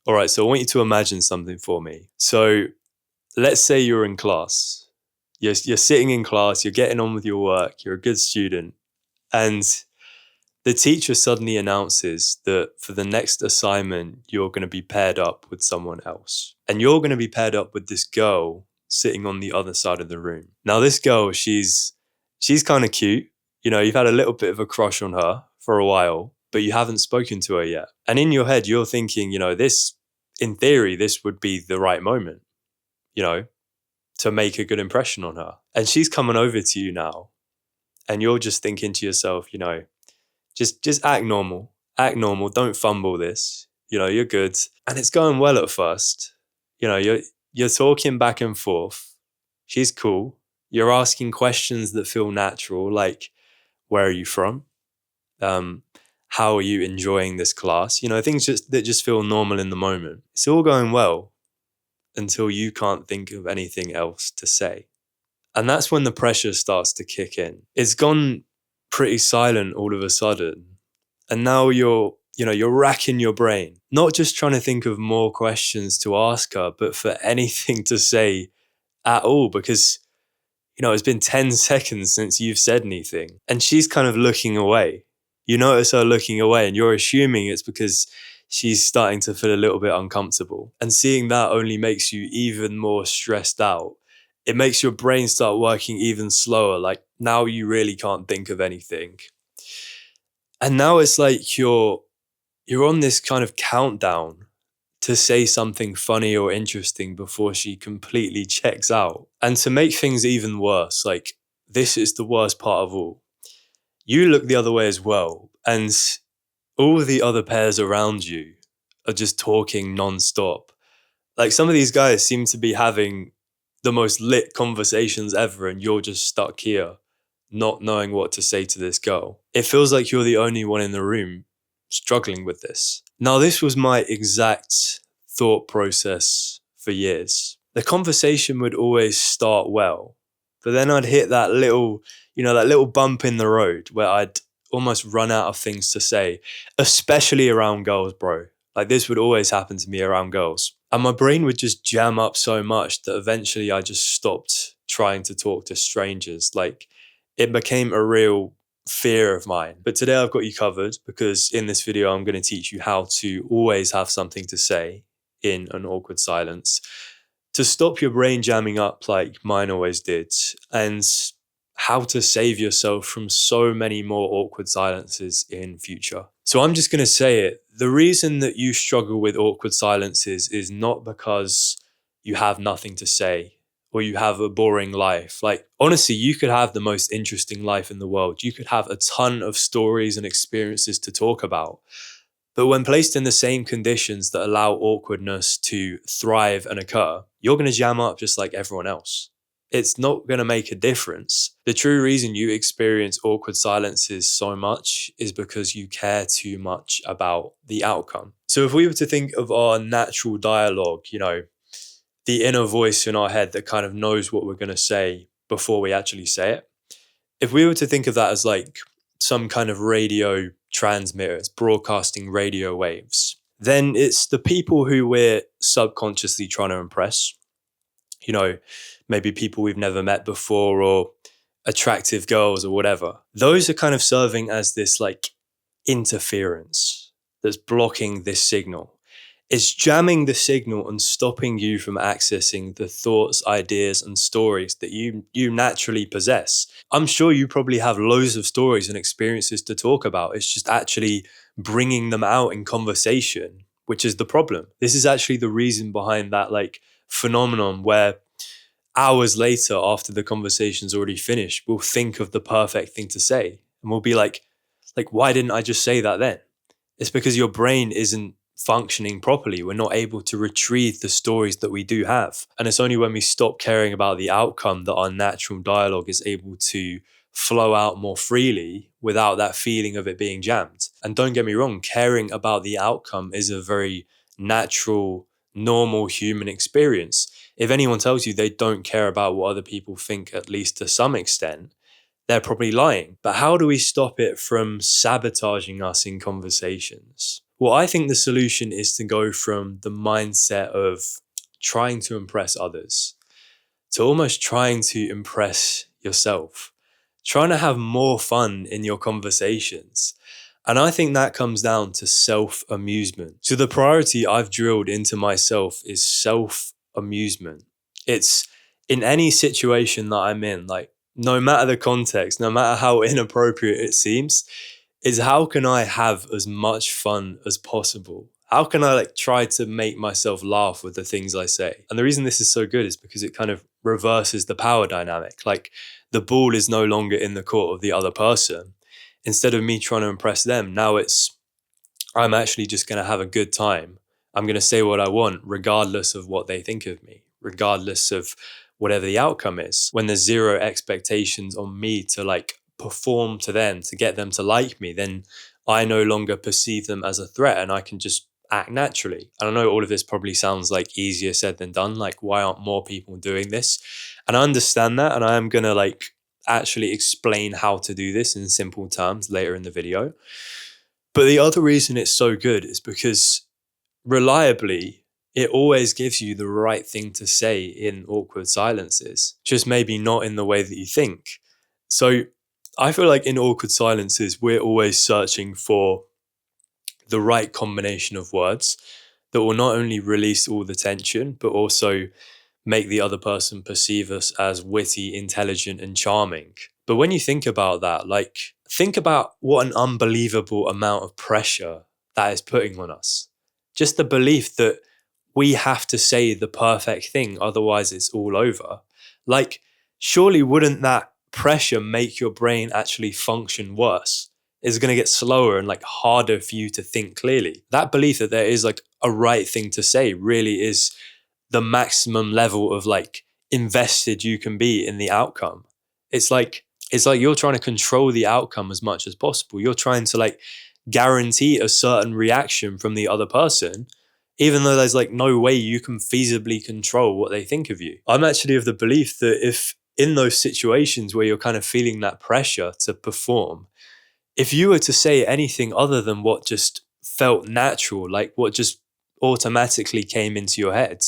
All right, so I want you to imagine something for me. So let's say you're in class. You're sitting in class, you're getting on with your work, you're a good student, and the teacher suddenly announces that for the next assignment, you're going to be paired up with someone else. And you're going to be paired up with this girl sitting on the other side of the room. Now, this girl, she's kind of cute. You know, you've had a little bit of a crush on her for a while, but you haven't spoken to her yet. And in your head, you're thinking, this, in theory, this would be the right moment, you know, to make a good impression on her. And she's coming over to you now. And you're just thinking to yourself, just act normal. Act normal. Don't fumble this. You're good. And it's going well at first. You're talking back and forth. She's cool. You're asking questions that feel natural, like, where are you from? How are you enjoying this class? Things that just feel normal in the moment. It's all going well until you can't think of anything else to say. And that's when the pressure starts to kick in. It's gone pretty silent all of a sudden. And now you're racking your brain, not just trying to think of more questions to ask her, but for anything to say at all, because, it's been 10 seconds since you've said anything. And she's kind of looking away. You notice her looking away and you're assuming it's because she's starting to feel a little bit uncomfortable. And seeing that only makes you even more stressed out. It makes your brain start working even slower. Like now you really can't think of anything. And now it's like you're on this kind of countdown to say something funny or interesting before she completely checks out. And to make things even worse, like this is the worst part of all. You look the other way as well, and all the other pairs around you are just talking nonstop. Like some of these guys seem to be having the most lit conversations ever, and you're just stuck here, not knowing what to say to this girl. It feels like you're the only one in the room struggling with this. Now, this was my exact thought process for years. The conversation would always start well, but then I'd hit that little bump in the road where I'd almost run out of things to say, especially around girls, bro. Like this would always happen to me around girls. And my brain would just jam up so much that eventually I just stopped trying to talk to strangers. Like it became a real fear of mine. But today I've got you covered because in this video, I'm going to teach you how to always have something to say in an awkward silence to stop your brain jamming up like mine always did, and how to save yourself from so many more awkward silences in future. So I'm just going to say it. The reason that you struggle with awkward silences is not because you have nothing to say or you have a boring life. Like, honestly, you could have the most interesting life in the world. You could have a ton of stories and experiences to talk about. But when placed in the same conditions that allow awkwardness to thrive and occur, you're going to jam up just like everyone else. It's not going to make a difference. The true reason you experience awkward silences so much is because you care too much about the outcome. So if we were to think of our natural dialogue, the inner voice in our head that kind of knows what we're going to say before we actually say it, if we were to think of that as like some kind of radio transmitter, it's broadcasting radio waves, then it's the people who we're subconsciously trying to impress. Maybe people we've never met before or attractive girls or whatever. Those are kind of serving as this like interference that's blocking this signal. It's jamming the signal and stopping you from accessing the thoughts, ideas, and stories that you naturally possess. I'm sure you probably have loads of stories and experiences to talk about. It's just actually bringing them out in conversation, which is the problem. This is actually the reason behind that like phenomenon where hours later, after the conversation's already finished, we'll think of the perfect thing to say. And we'll be like, why didn't I just say that then? It's because your brain isn't functioning properly. We're not able to retrieve the stories that we do have. And it's only when we stop caring about the outcome that our natural dialogue is able to flow out more freely without that feeling of it being jammed. And don't get me wrong, caring about the outcome is a very natural, normal human experience. If anyone tells you they don't care about what other people think, at least to some extent, they're probably lying. But how do we stop it from sabotaging us in conversations? Well, I think the solution is to go from the mindset of trying to impress others to almost trying to impress yourself, trying to have more fun in your conversations. And I think that comes down to self amusement. So the priority I've drilled into myself is self amusement. It's in any situation that I'm in, like no matter the context, no matter how inappropriate it seems, is how can I have as much fun as possible? How can I like try to make myself laugh with the things I say? And the reason this is so good is because it kind of reverses the power dynamic. Like the ball is no longer in the court of the other person. Instead of me trying to impress them, now it's I'm actually just going to have a good time. I'm going to say what I want, regardless of what they think of me, regardless of whatever the outcome is. When there's zero expectations on me to like perform to them, to get them to like me, then I no longer perceive them as a threat and I can just act naturally. And I know all of this probably sounds like easier said than done. Like, why aren't more people doing this? And I understand that. And I am going to like actually explain how to do this in simple terms later in the video. But the other reason it's so good is because reliably, it always gives you the right thing to say in awkward silences, just maybe not in the way that you think. So I feel like in awkward silences, we're always searching for the right combination of words that will not only release all the tension, but also make the other person perceive us as witty, intelligent, and charming. But when you think about that, like, think about what an unbelievable amount of pressure that is putting on us. Just the belief that we have to say the perfect thing, otherwise it's all over. Like, surely wouldn't that pressure make your brain actually function worse? It's going to get slower and like harder for you to think clearly. That belief that there is like a right thing to say really is the maximum level of like invested you can be in the outcome. It's like you're trying to control the outcome as much as possible. You're trying to like guarantee a certain reaction from the other person, even though there's like no way you can feasibly control what they think of you. I'm actually of the belief that if in those situations where you're kind of feeling that pressure to perform, if you were to say anything other than what just felt natural, like what just automatically came into your head,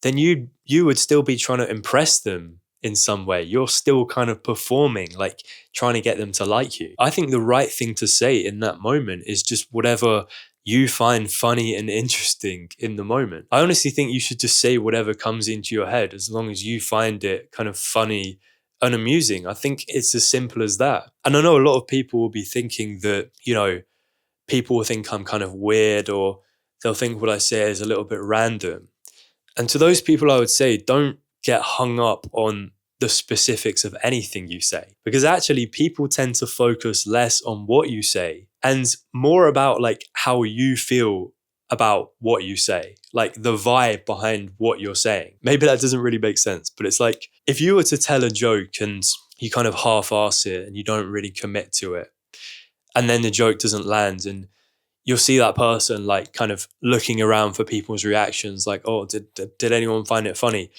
then you would still be trying to impress them in some way. You're still kind of performing, like trying to get them to like you. I think the right thing to say in that moment is just whatever you find funny and interesting in the moment. I honestly think you should just say whatever comes into your head as long as you find it kind of funny and amusing. I think it's as simple as that. And I know a lot of people will be thinking that, you know, people will think I'm kind of weird or they'll think what I say is a little bit random. And to those people, I would say, don't get hung up on the specifics of anything you say, because actually people tend to focus less on what you say and more about like how you feel about what you say, like the vibe behind what you're saying. Maybe that doesn't really make sense, but it's like if you were to tell a joke and you kind of half-ass it and you don't really commit to it, and then the joke doesn't land and you'll see that person like kind of looking around for people's reactions, like, oh, did anyone find it funny?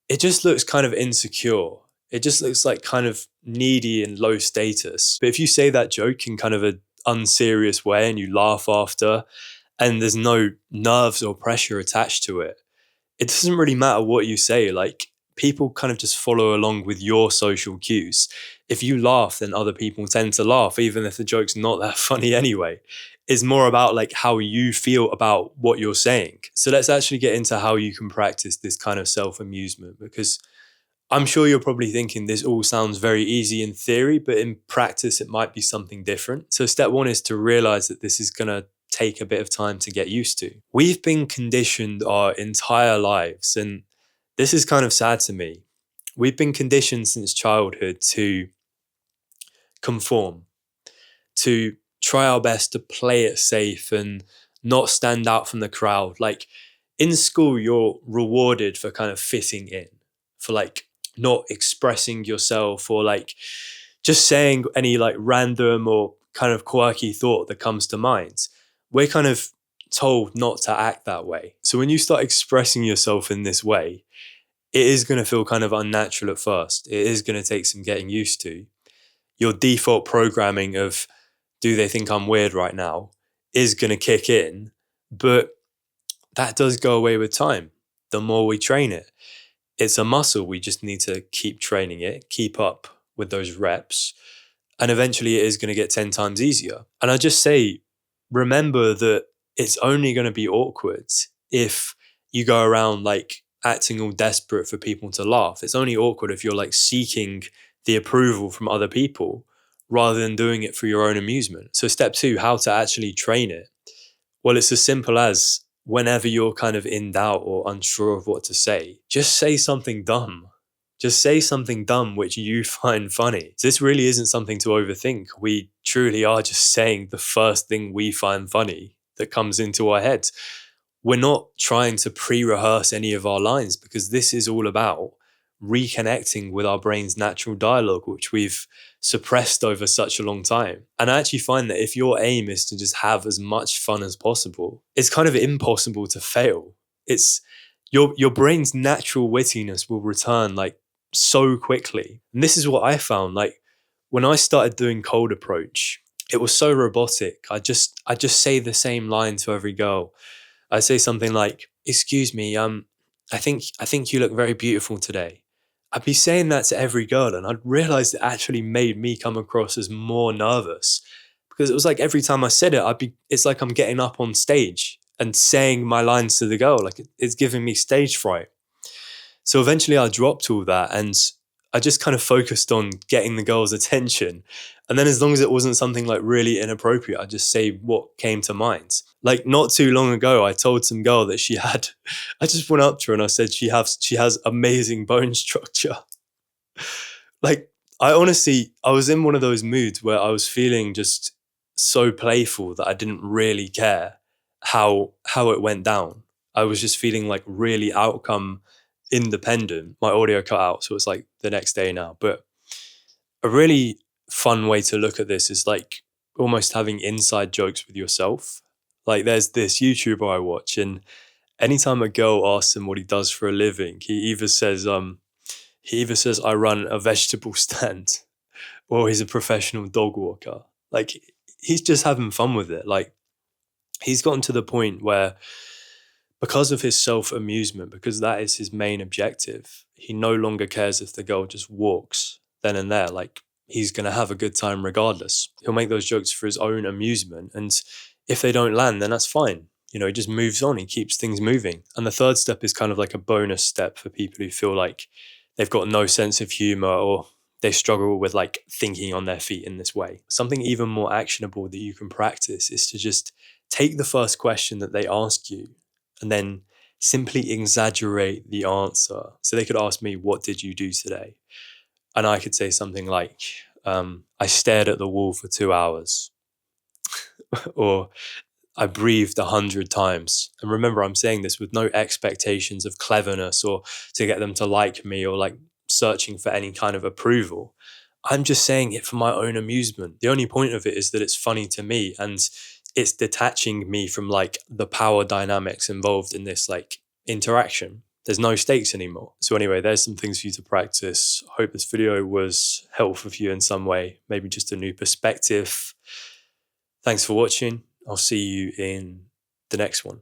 It just looks kind of insecure. It just looks like kind of needy and low status. But if you say that joke in kind of an unserious way and you laugh after and there's no nerves or pressure attached to it, it doesn't really matter what you say. Like people kind of just follow along with your social cues. If you laugh, then other people tend to laugh, even if the joke's not that funny anyway. It's more about like how you feel about what you're saying. So let's actually get into how you can practice this kind of self-amusement, because I'm sure you're probably thinking this all sounds very easy in theory, but in practice, it might be something different. So step one is to realize that this is going to take a bit of time to get used to. We've been conditioned our entire lives, and this is kind of sad to me. We've been conditioned since childhood to conform, to try our best to play it safe and not stand out from the crowd. Like in school, you're rewarded for kind of fitting in, for like not expressing yourself or like just saying any like random or kind of quirky thought that comes to mind. We're kind of told not to act that way. So when you start expressing yourself in this way, it is going to feel kind of unnatural at first. It is going to take some getting used to. Your default programming of, do they think I'm weird right now, is going to kick in, but that does go away with time. The more we train it, it's a muscle. We just need to keep training it, keep up with those reps, and eventually it is going to get 10 times easier. And I just say, remember that it's only going to be awkward if you go around like acting all desperate for people to laugh. It's only awkward if you're like seeking the approval from other people rather than doing it for your own amusement. So step 2, how to actually train it. Well, it's as simple as whenever you're kind of in doubt or unsure of what to say, just say something dumb. Just say something dumb which you find funny. This really isn't something to overthink. We truly are just saying the first thing we find funny that comes into our heads. We're not trying to pre-rehearse any of our lines, because this is all about reconnecting with our brain's natural dialogue, which we've suppressed over such a long time. And I actually find that if your aim is to just have as much fun as possible, it's kind of impossible to fail. It's your brain's natural wittiness will return like so quickly. And this is what I found, like when I started doing cold approach, it was so robotic. I just say the same line to every girl. I say something like, "Excuse me, I think you look very beautiful today." I'd be saying that to every girl, and I'd realize it actually made me come across as more nervous, because it was like every time I said it, it's like I'm getting up on stage and saying my lines to the girl, like it's giving me stage fright. So eventually I dropped all that and I just kind of focused on getting the girl's attention. And then as long as it wasn't something like really inappropriate, I'd just say what came to mind. Like not too long ago, I told some girl that I just went up to her and I said, she has amazing bone structure. Like I was in one of those moods where I was feeling just so playful that I didn't really care how it went down. I was just feeling like really outcome independent. My audio cut out, so it's like the next day now. But a really fun way to look at this is like almost having inside jokes with yourself. Like there's this YouTuber I watch, and anytime a girl asks him what he does for a living, he either says I run a vegetable stand, or he's a professional dog walker. Like he's just having fun with it. Like he's gotten to the point where, because of his self-amusement, because that is his main objective, he no longer cares if the girl just walks then and there. Like he's going to have a good time regardless. He'll make those jokes for his own amusement. And if they don't land, then that's fine. You know, he just moves on. He keeps things moving. And the third step is kind of like a bonus step for people who feel like they've got no sense of humor, or they struggle with like thinking on their feet in this way. Something even more actionable that you can practice is to just take the first question that they ask you and then simply exaggerate the answer. So they could ask me, "What did you do today?" And I could say something like, "I stared at the wall for 2 hours," or "I breathed 100 times." And remember, I'm saying this with no expectations of cleverness or to get them to like me or like searching for any kind of approval. I'm just saying it for my own amusement. The only point of it is that it's funny to me, and it's detaching me from like the power dynamics involved in this like interaction. There's no stakes anymore. So anyway, there's some things for you to practice. Hope this video was helpful for you in some way, maybe just a new perspective. Thanks for watching. I'll see you in the next one.